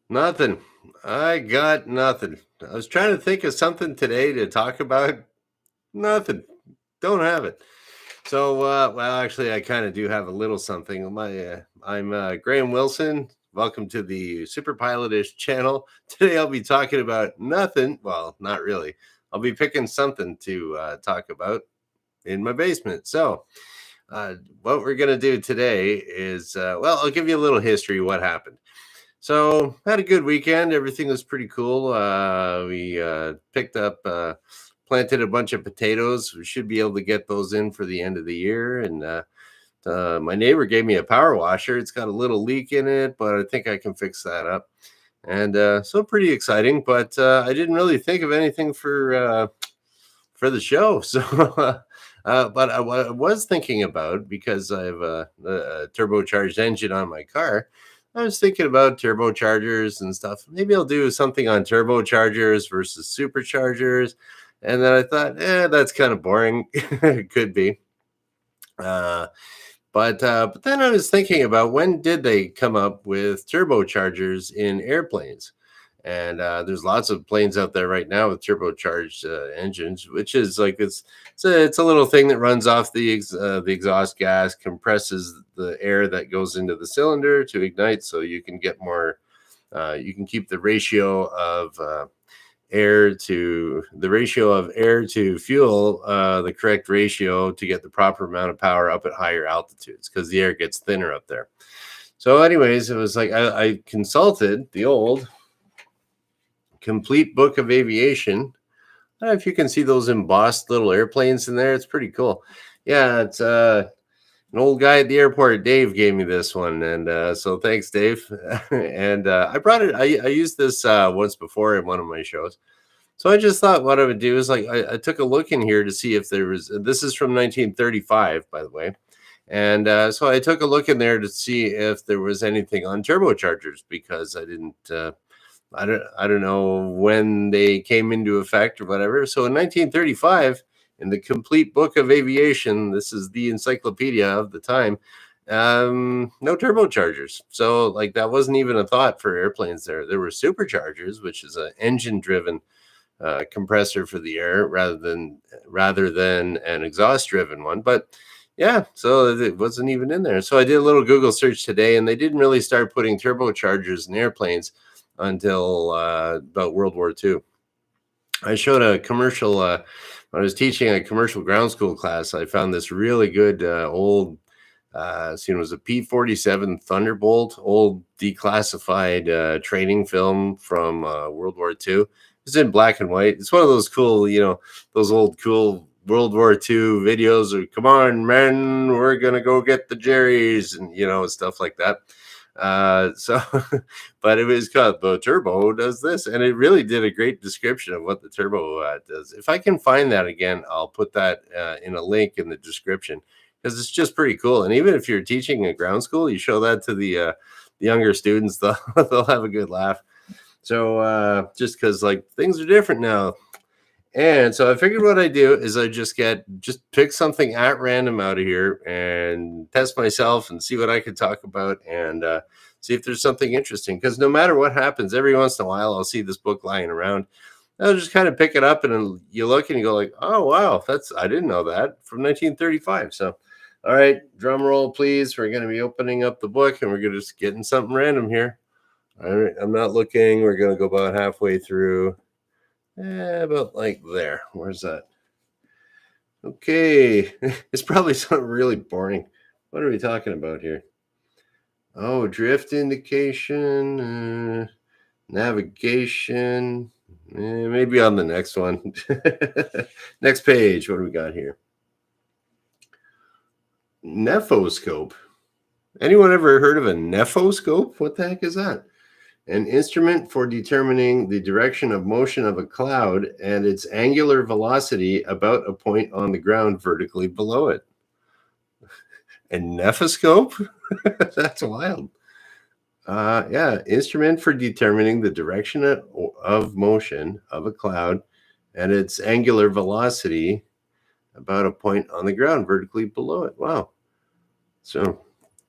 Nothing. I got nothing. I was trying to think of something today to talk about. Nothing. Don't have it. So, well, actually, I kind of do have a little something. I'm Graham Wilson. Welcome to the superpilotish channel. Today, I'll be talking about nothing. Well, not really. I'll be picking something to talk about in my basement. So, what we're gonna do today is, well, I'll give you a little history of what happened. So had a good weekend. Everything was pretty cool. We picked up, planted a bunch of potatoes. We should be able to get those in for the end of the year. And my neighbor gave me a power washer. It's got a little leak in it, but I think I can fix that up. And so pretty exciting. But I didn't really think of anything for the show. So, but what I was thinking about, because I have a turbocharged engine on my car, I was thinking about turbochargers and stuff. Maybe I'll do something on turbochargers versus superchargers. And then I thought, that's kind of boring. It could be. Uh, but then I was thinking about, when did they come up with turbochargers in airplanes? And there's lots of planes out there right now with turbocharged engines, which is like it's a little thing that runs off the exhaust gas, compresses the air that goes into the cylinder to ignite, so you can get more. You can keep the ratio of air to fuel, the correct ratio to get the proper amount of power up at higher altitudes, because the air gets thinner up there. So, anyways, it was like I consulted the old Complete Book of Aviation. I don't know if you can see those embossed little airplanes in there. It's pretty cool. Yeah, it's an old guy at the airport, Dave, gave me this one, and so thanks, Dave. And I brought it. I used this once before in one of my shows. So I just thought what I would do is, like, I took a look in here to see if there was. This is from 1935, by the way. And so I took a look in there to see if there was anything on turbochargers, because I didn't. I don't know when they came into effect or whatever. So in 1935, in the Complete Book of Aviation, this is the encyclopedia of the time, no turbochargers. So, like, that wasn't even a thought for airplanes. There were superchargers, which is an engine-driven compressor for the air, rather than an exhaust-driven one. But yeah, so it wasn't even in there. So I did a little Google search today, and they didn't really start putting turbochargers in airplanes until about World War II. I showed a commercial. When I was teaching a commercial ground school class, I found this really good old. It was a P-47 Thunderbolt, old declassified training film from World War II. It's in black and white. It's one of those cool, those old cool World War II videos of, come on, men, we're gonna go get the Jerry's, and stuff like that. So but it was called The Turbo Does This, and it really did a great description of what the turbo does. If I can find that again, I'll put that in a link in the description, because it's just pretty cool. And even if you're teaching a ground school, you show that to the younger students, they'll have a good laugh. So just because, like, things are different now. And so I figured what I do is I just pick something at random out of here and test myself and see what I could talk about, and see if there's something interesting. Because no matter what happens, every once in a while I'll see this book lying around. I'll just kind of pick it up, and then you look and you go like, oh wow, I didn't know that, from 1935. So, all right, drum roll, please. We're going to be opening up the book, and we're going to just getting something random here. All right, I'm not looking. We're going to go about halfway through. About like there. Where's that? Okay. It's probably something really boring. What are we talking about here? Oh, drift indication, navigation. Maybe on the next one. Next page. What do we got here? Nephoscope. Anyone ever heard of a nephoscope? What the heck is that? An instrument for determining the direction of motion of a cloud and its angular velocity about a point on the ground vertically below it. A nephoscope? That's wild. Yeah, instrument for determining the direction of motion of a cloud and its angular velocity about a point on the ground vertically below it. Wow. So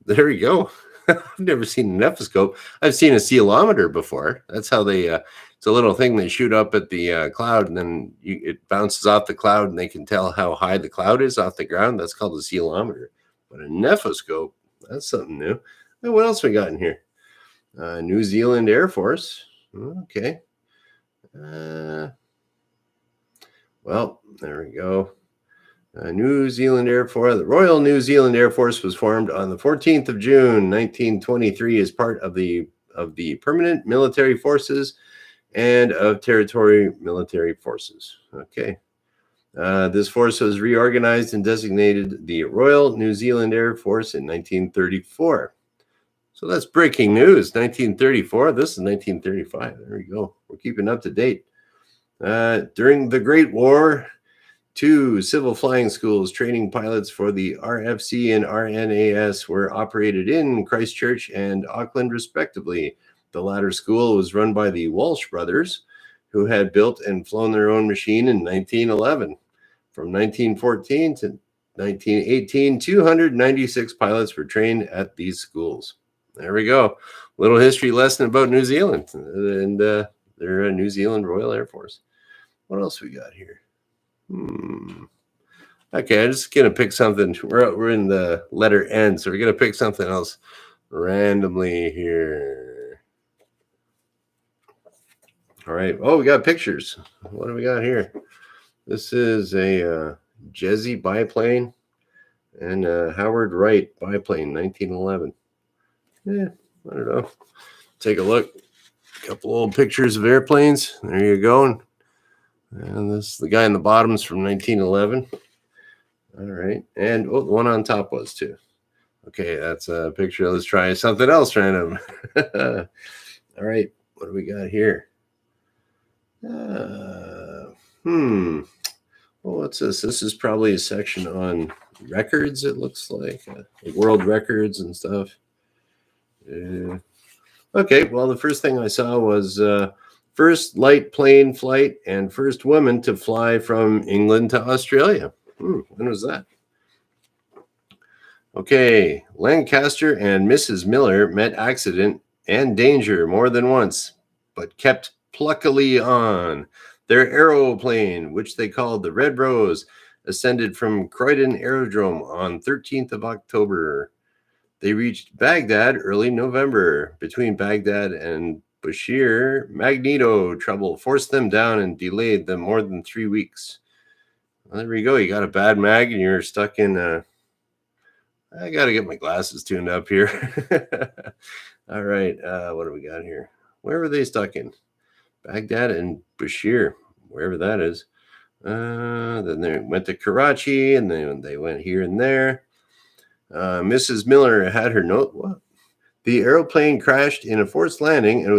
there we go. I've never seen a nephoscope. I've seen a ceilometer before. That's how they. It's a little thing they shoot up at the cloud, and then it bounces off the cloud, and they can tell how high the cloud is off the ground. That's called a ceilometer. But a nephoscope, that's something new. And what else we got in here? New Zealand Air Force. Okay. Well, there we go. New Zealand Air Force. The Royal New Zealand Air Force was formed on the 14th of June, 1923, as part of the Permanent Military Forces and of Territory Military Forces. Okay. This force was reorganized and designated the Royal New Zealand Air Force in 1934. So that's breaking news. 1934. This is 1935. There we go. We're keeping up to date. During the Great War, 2 civil flying schools training pilots for the RFC and RNAS were operated in Christchurch and Auckland, respectively. The latter school was run by the Walsh brothers, who had built and flown their own machine in 1911. From 1914 to 1918, 296 pilots were trained at these schools. There we go. Little history lesson about New Zealand and their New Zealand Royal Air Force. What else we got here? Okay, I'm just gonna pick something. We're in the letter N, so we're gonna pick something else randomly here. All right. Oh, we got pictures. What do we got here? This is a Jesse biplane and a Howard Wright biplane, 1911. Yeah, I don't know. Take a look. A couple old pictures of airplanes. There you go. And this the guy in the bottom is from 1911. All right. And the one on top was too. Okay, that's a picture. Let's try something else random. All right. What do we got here? Well, what's this? This is probably a section on records, it looks like world records and stuff. Okay, well, the first thing I saw was first light plane flight and first woman to fly from England to Australia. When was that? Okay, Lancaster and Mrs. Miller met accident and danger more than once, but kept pluckily on. Their aeroplane, which they called the Red Rose, ascended from Croydon Aerodrome on 13th of October. They reached Baghdad early November. Between Baghdad and Bashir, magneto trouble forced them down and delayed them more than 3 weeks. Well, there we go. You got a bad mag and you're stuck in I got to get my glasses tuned up here. All right. What do we got here? Where were they stuck in? Baghdad and Bashir, wherever that is. Then they went to Karachi, and then they went here and there. Mrs. Miller had her note. What? The aeroplane crashed in a forced landing and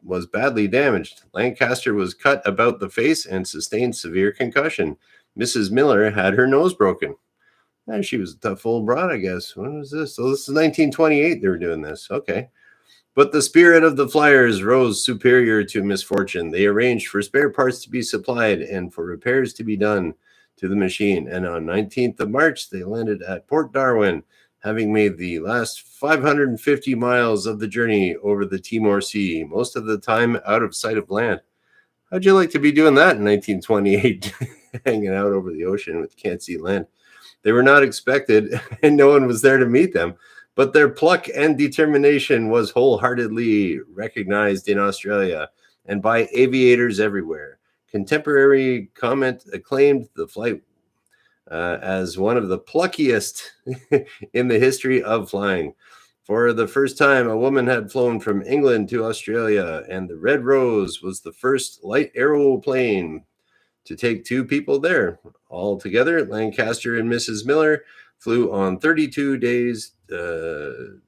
was badly damaged. Lancaster was cut about the face and sustained severe concussion. Mrs. Miller had her nose broken. And she was a tough old broad, I guess. When was this? So this is 1928 they were doing this. Okay. But the spirit of the flyers rose superior to misfortune. They arranged for spare parts to be supplied and for repairs to be done to the machine. And on 19th of March, they landed at Port Darwin, having made the last 550 miles of the journey over the Timor Sea, most of the time out of sight of land. How'd you like to be doing that in 1928, hanging out over the ocean with can't see land? They were not expected, and no one was there to meet them. But their pluck and determination was wholeheartedly recognized in Australia and by aviators everywhere. Contemporary comment acclaimed the flight as one of the pluckiest in the history of flying. For the first time, a woman had flown from England to Australia, and the Red Rose was the first light aeroplane to take 2 people there. Altogether, Lancaster and Mrs. Miller flew on 32 days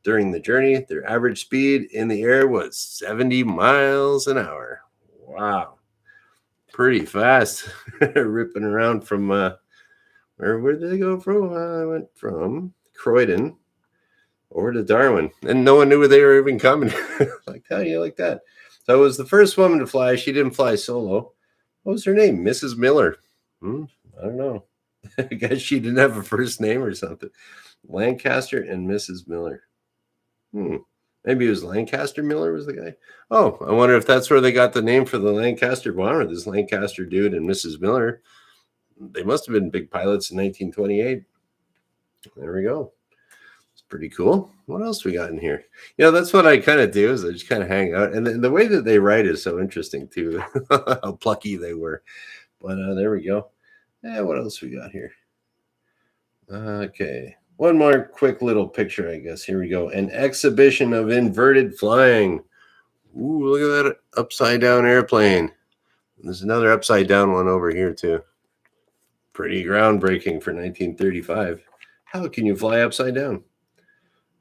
during the journey. Their average speed in the air was 70 miles an hour. Wow. Pretty fast. Ripping around from, where did they go from? I went from Croydon over to Darwin. And no one knew where they were even coming. Like, how do you like that? So it was the first woman to fly. She didn't fly solo. What was her name? Mrs. Miller. I don't know. I guess she didn't have a first name or something. Lancaster and Mrs. Miller. Maybe it was Lancaster Miller was the guy. Oh, I wonder if that's where they got the name for the Lancaster bomber. This Lancaster dude and Mrs. Miller. They must have been big pilots in 1928. There we go. It's pretty cool. What else we got in here? That's what I kind of do is I just kind of hang out. And the way that they write is so interesting too. How plucky they were. But there we go. Yeah, what else we got here? Okay. One more quick little picture, I guess. Here we go. An exhibition of inverted flying. Ooh, look at that upside down airplane. There's another upside down one over here too. Pretty groundbreaking for 1935. How can you fly upside down?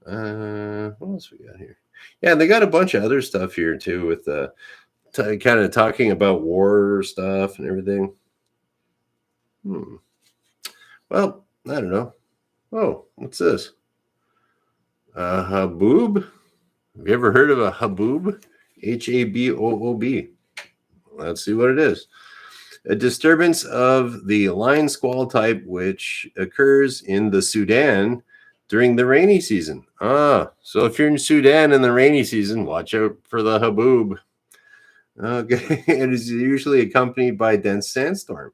What else we got here? Yeah, they got a bunch of other stuff here too with kind of talking about war stuff and everything. Well, I don't know. Oh, what's this? A haboob? Have you ever heard of a haboob? Haboob. Let's see what it is. A disturbance of the line squall type, which occurs in the Sudan during the rainy season. So if you're in Sudan in the rainy season, watch out for the haboob. Okay, it is usually accompanied by dense sandstorm.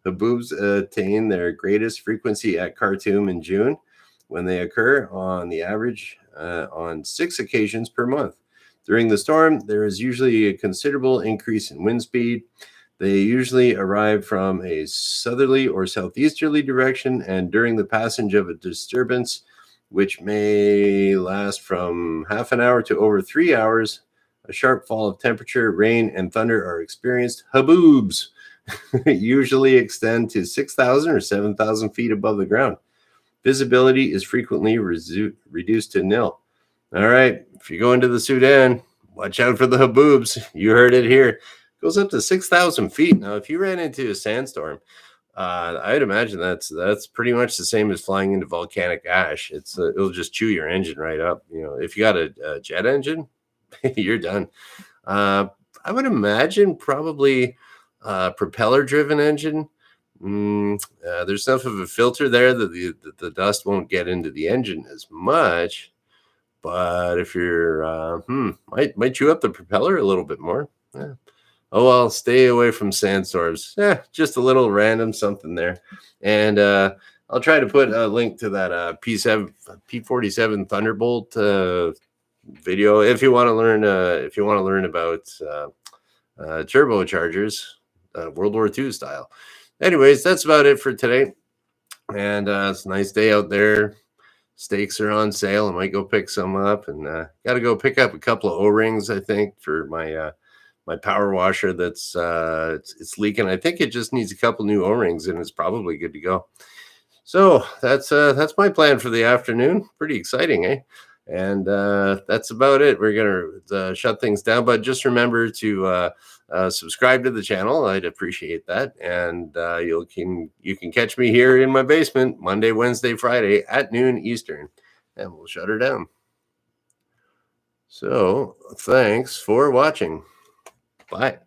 Haboobs attain their greatest frequency at Khartoum in June, when they occur on the average on 6 occasions per month. During the storm, there is usually a considerable increase in wind speed. They usually arrive from a southerly or southeasterly direction, and during the passage of a disturbance, which may last from half an hour to over 3 hours, a sharp fall of temperature, rain, and thunder are experienced. Haboobs usually extend to 6,000 or 7,000 feet above the ground. Visibility is frequently reduced to nil. All right, if you go into the Sudan, watch out for the haboobs. You heard it here. It goes up to 6,000 feet. Now, if you ran into a sandstorm, I'd imagine that's pretty much the same as flying into volcanic ash. It'll just chew your engine right up. If you got a jet engine, you're done. I would imagine probably propeller-driven engine. There's enough of a filter there that the dust won't get into the engine as much. But if you're might chew up the propeller a little bit more. Yeah. Oh well, stay away from sandstorms. Just a little random something there. And I'll try to put a link to that P-47 Thunderbolt video if you want to learn about turbochargers, World War II style. Anyways, that's about it for today. And it's a nice day out there. Steaks are on sale. I might go pick some up, and got to go pick up a couple of O-rings, I think, for my power washer that's it's leaking. I think it just needs a couple new O-rings, and it's probably good to go. So that's my plan for the afternoon. Pretty exciting, eh? And that's about it. We're gonna shut things down, but just remember to subscribe to the channel. I'd appreciate that. And you can catch me here in my basement Monday, Wednesday, Friday at noon Eastern, and we'll shut her down. So thanks for watching. Bye.